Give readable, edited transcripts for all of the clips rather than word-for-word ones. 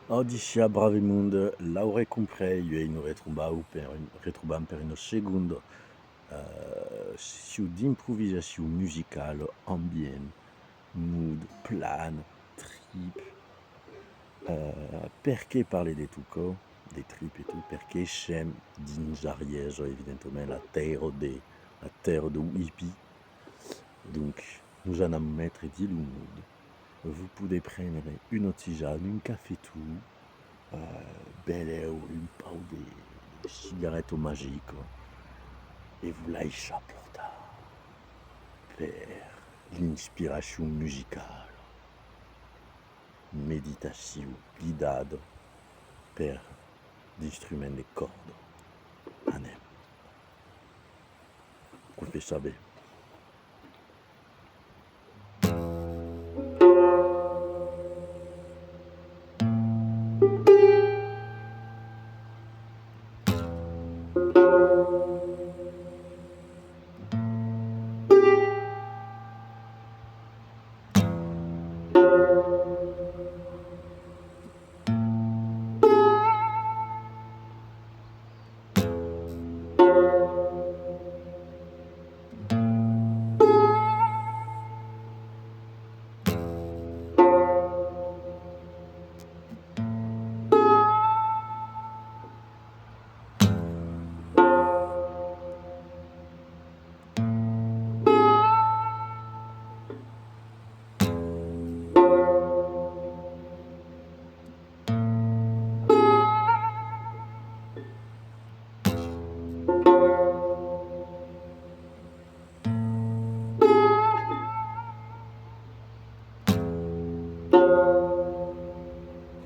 Oggi a Bravemund l'aurei comprei e in retrobam per une secondo su d'improvisation musicale ambient, mood, plan, trip, perché parler des tuco, des tripes et tout, perché j'aime dins Ariège, évidemment, la terre de hippie. Donc, nous allons mettre dit le mood. Vous pouvez prendre une tisane, un café tout, bel air, une pau de cigarettes magiques, et vous laissez porter vers l'inspiration musicale, méditation guidade per l'instrument de cordes. Anem. Vous faites saber.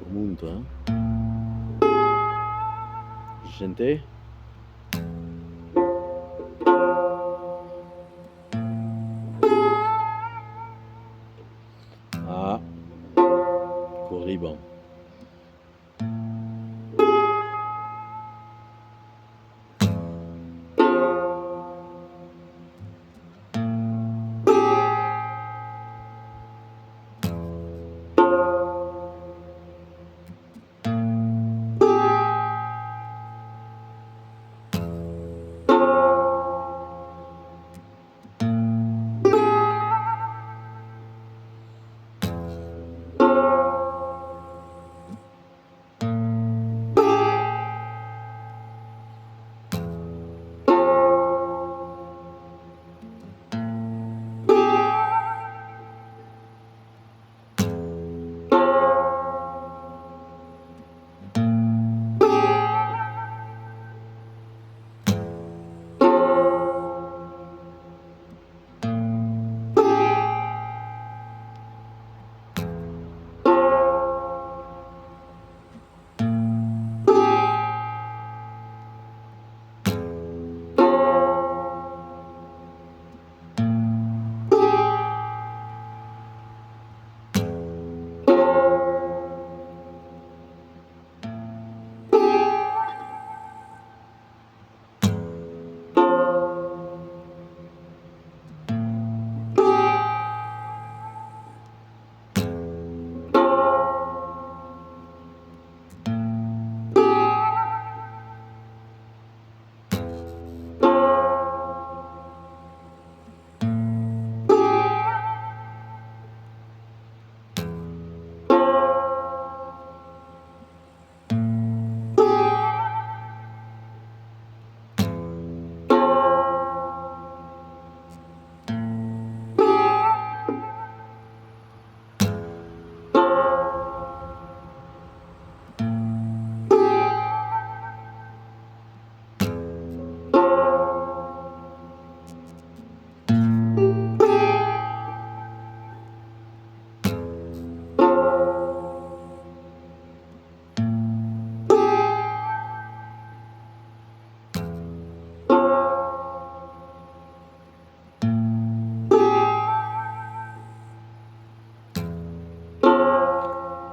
Comunque, sente? Ah, corriban.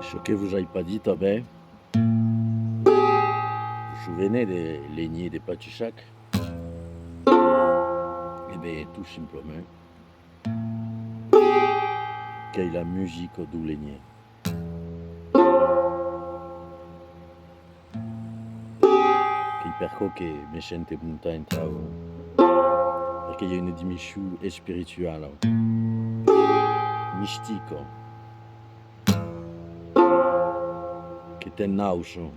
Ce que vous avez pas dit, ben, je venais de ligner des pâtissacs. Eh bien, tout simplement, que la musique du ligné. perché che mi sente punta in travo, perché io ne dimisciu e spirituale, mistico, che te nauso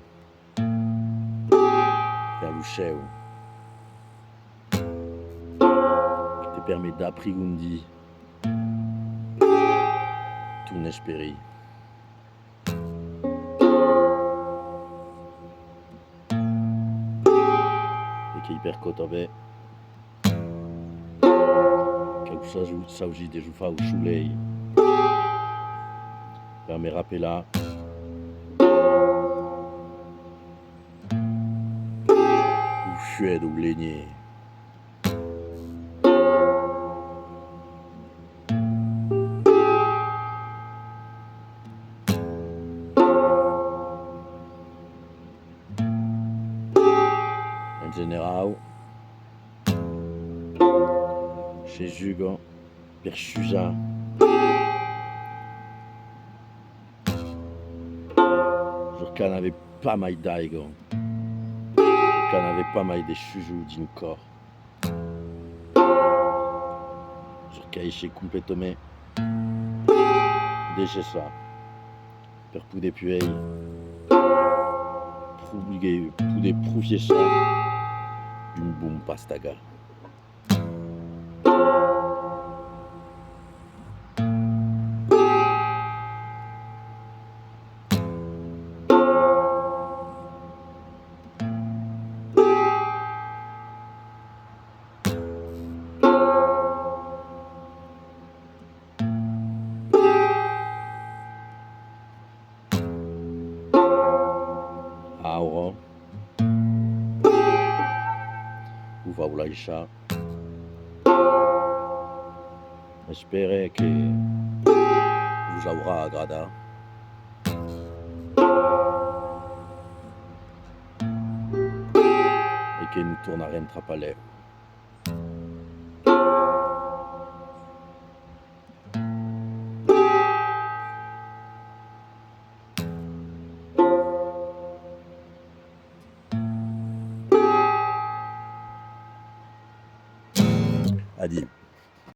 per l'usceu, che te permet d'apprigondi ton esprit. E che percota ve que s'agit de jouer au soleil per me rappeler o fouet do legné. En general, je jugo per chusa je n'avais pas mal d'aigo, je n'avais pas mal de chujou d'un corps, je caïchais complètement déjà ça, per poder puer poder prouver ça d'une boum pastaga. Auro, o va lasciar. Spero che vous aura agradé et que nous tournerons à palais. Adieu.